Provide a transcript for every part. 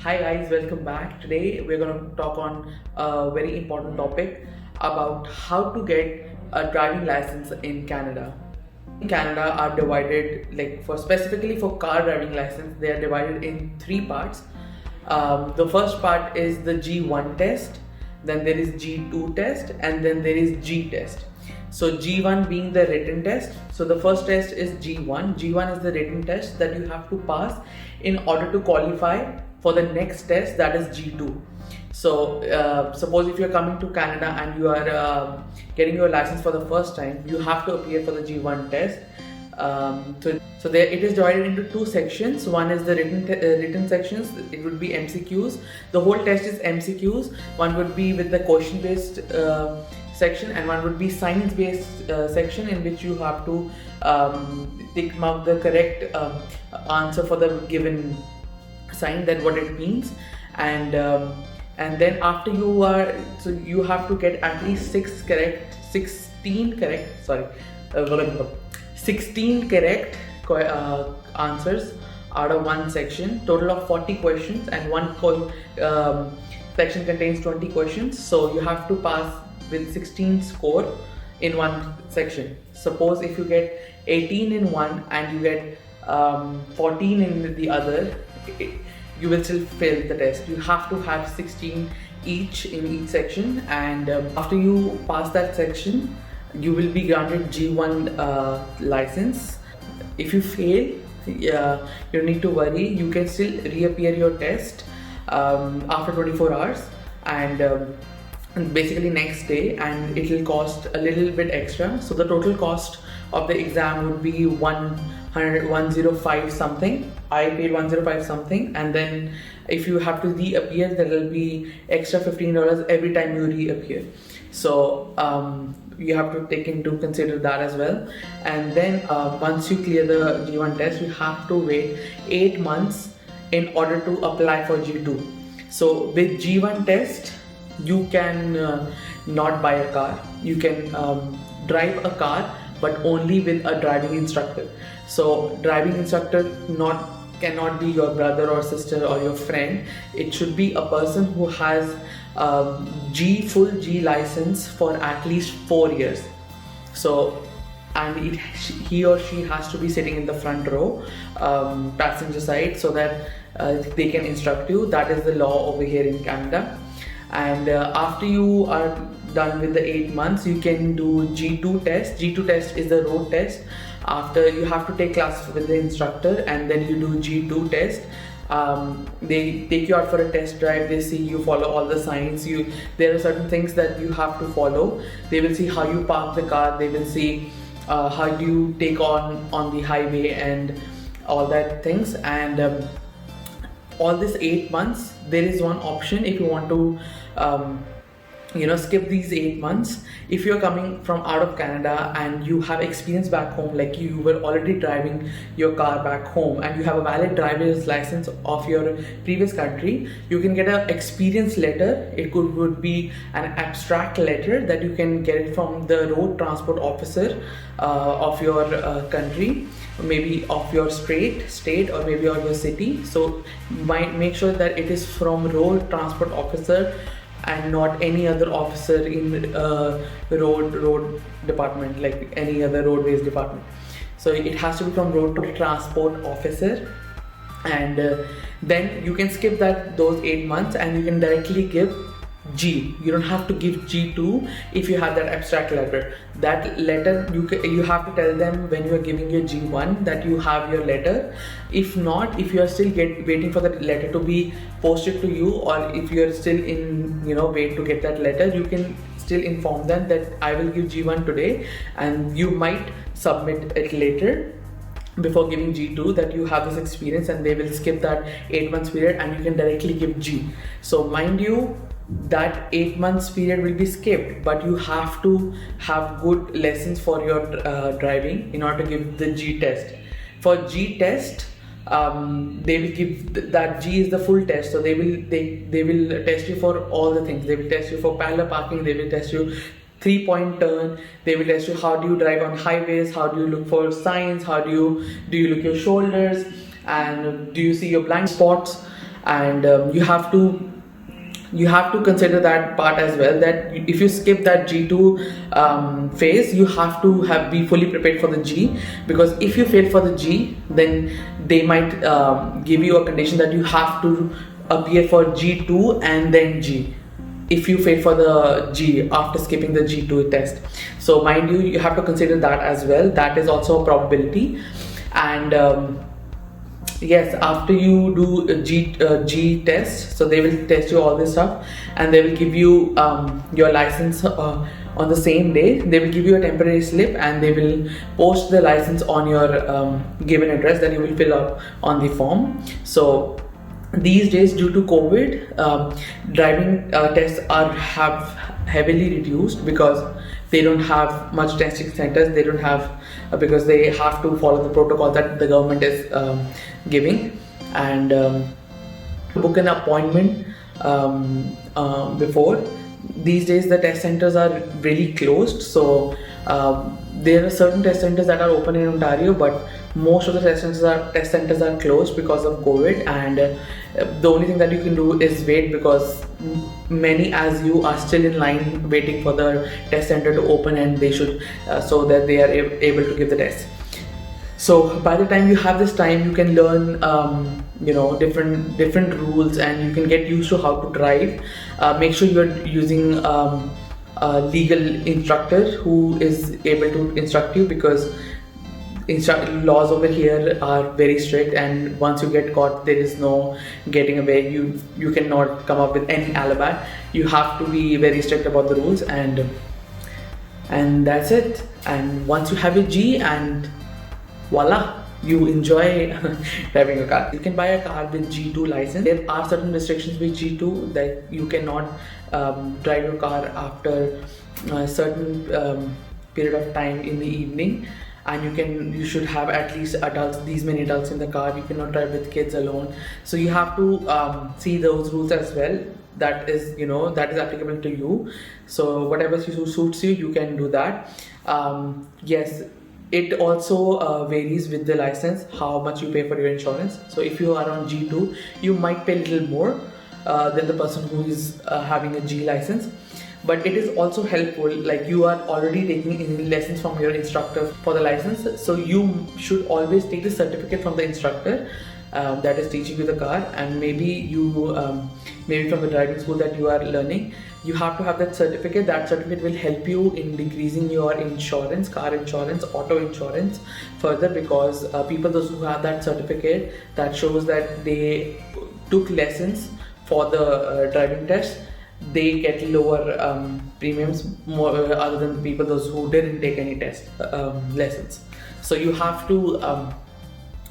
Hi guys, welcome back. Today we're going to talk on a very important topic about how to get a driving license in Canada. In Canada are divided, like for specifically for car driving license, they are divided in three parts. The first part is the G1 test, then there is G2 test, and then there is G test. So G1 being the written test. So the first test is G1. G1 is the written test that you have to pass in order to qualify for the next test, that is G2. So suppose if you're coming to Canada and you are getting your license for the first time, you have to appear for the G1 test. So there it is divided into two sections. One is the written sections. It would be MCQs. The whole test is MCQs. One would be with the question based section, and one would be science based section, in which you have to tick mark the correct answer for the given sign, that what it means. And then after you are, so you have to get at least 16 correct answers out of one section. Total of 40 questions, and one section contains 20 questions. So you have to pass with 16 score in one section. Suppose if you get 18 in one and you get 14 in the other, you will still fail the test. You have to have 16 each in each section, and after you pass that section, you will be granted G1 license. If you fail, you don't need to worry. You can still reappear your test after 24 hours, and basically next day, and it will cost a little bit extra. So the total cost of the exam would be 105 something. I paid 105 something, and then if you have to reappear, there will be extra $15 every time you reappear. So you have to take into consider that as well. And then once you clear the G1 test, you have to wait 8 months in order to apply for G2. So with G1 test, you can not buy a car. You can drive a car, but only with a driving instructor. So driving instructor cannot be your brother or sister or your friend. It should be a person who has full G license for at least 4 years. So, and he or she has to be sitting in the front row, passenger side, so that they can instruct you. That is the law over here in Canada. And after you are done with the 8 months, you can do G2 test. G2 test is the road test. After you have to take classes with the instructor, and then you do G2 test. They take you out for a test drive. They see you follow all the signs. There are certain things that you have to follow. They will see how you park the car. They will see how do you take on the highway and all that things. And all this 8 months, there is one option if you want to skip these 8 months. If you're coming from out of Canada and you have experience back home, like you were already driving your car back home and you have a valid driver's license of your previous country, you can get an experience letter. It would be an abstract letter that you can get it from the road transport officer of your country, maybe of your state, or maybe of your city. So make sure that it is from road transport officer and not any other officer in road department, like any other roadways department. So it has to be from road transport officer, and then you can skip those 8 months and you can directly give G. You don't have to give G2 if you have that abstract letter. That letter you have to tell them when you are giving your G1 that you have your letter. If not, if you are still waiting for the letter to be posted to you, or if you are still in wait to get that letter, you can still inform them that I will give G1 today, and you might submit it later before giving G2, that you have this experience, and they will skip that 8 months period and you can directly give G. So mind you, that 8 months period will be skipped, but you have to have good lessons for your driving in order to give the G test. For G test, they will give that G is the full test. So they will test you for all the things. They will test you for parallel parking. They will test you 3-point turn. They will test you how do you drive on highways, how do you look for signs, how do you look your shoulders, and do you see your blind spots, and you have to consider that part as well, that if you skip that G2 phase, you have to be fully prepared for the G, because if you fail for the G, then they might give you a condition that you have to appear for G2 and then G if you fail for the G after skipping the G2 test. So mind you, you have to consider that as well. That is also a probability. And yes, after you do a G test, so they will test you all this stuff, and they will give you your license on the same day. They will give you a temporary slip, and they will post the license on your given address that you will fill up on the form. So these days, due to COVID, driving tests have heavily reduced because they don't have much testing centers. They don't have because they have to follow the protocol that the government is giving, and book an appointment before. These days the test centers are really closed, so there are certain test centers that are open in Ontario, but most of the test centers are closed because of COVID, and the only thing that you can do is wait, because many as you are still in line waiting for the test center to open, and they should so that they are able to give the test. So by the time you have this time, you can learn different rules, and you can get used to how to drive. Make sure you're using a legal instructor who is able to instruct you, because laws over here are very strict, and once you get caught, there is no getting away. You cannot come up with any alibi. You have to be very strict about the rules, and that's it. And once you have a G, and voila, you enjoy driving a car. You can buy a car with G2 license. There are certain restrictions with G2 that you cannot drive your car after a certain period of time in the evening, and you should have at least these many adults in the car. You cannot drive with kids alone. So you have to see those rules as well. That is applicable to you. So whatever suits you, you can do that. Yes. It also varies with the license, how much you pay for your insurance. So if you are on G2, you might pay a little more than the person who is having a G license. But it is also helpful, like you are already taking lessons from your instructor for the license. So you should always take the certificate from the instructor that is teaching you the car, and maybe from the driving school that you are learning. You have to have that certificate. That certificate will help you in decreasing your insurance, car insurance, auto insurance further, because those who have that certificate, that shows that they took lessons for the driving test, they get lower premiums more other than those who didn't take any test lessons. So you have to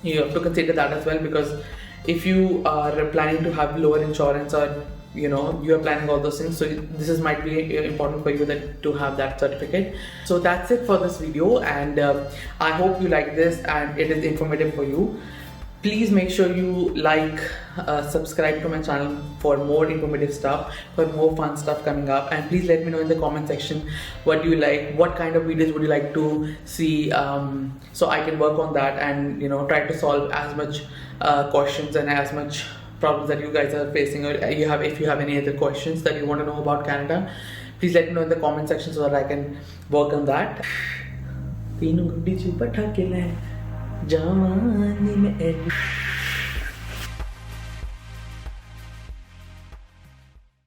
consider that as well, because if you are planning to have lower insurance, or you are planning all those things, so this might be important for you to have that certificate. So that's it for this video, and I hope you like this and it is informative for you. Please make sure you subscribe to my channel for more informative stuff, for more fun stuff coming up, and please let me know in the comment section what you like, what kind of videos would you like to see, so I can work on that and try to solve as much questions and as much problems that you guys are facing, or if you have any other questions that you want to know about Canada, please let me know in the comment section so that I can work on that. तीनों गुड्डी चुपटा के ले जवानी में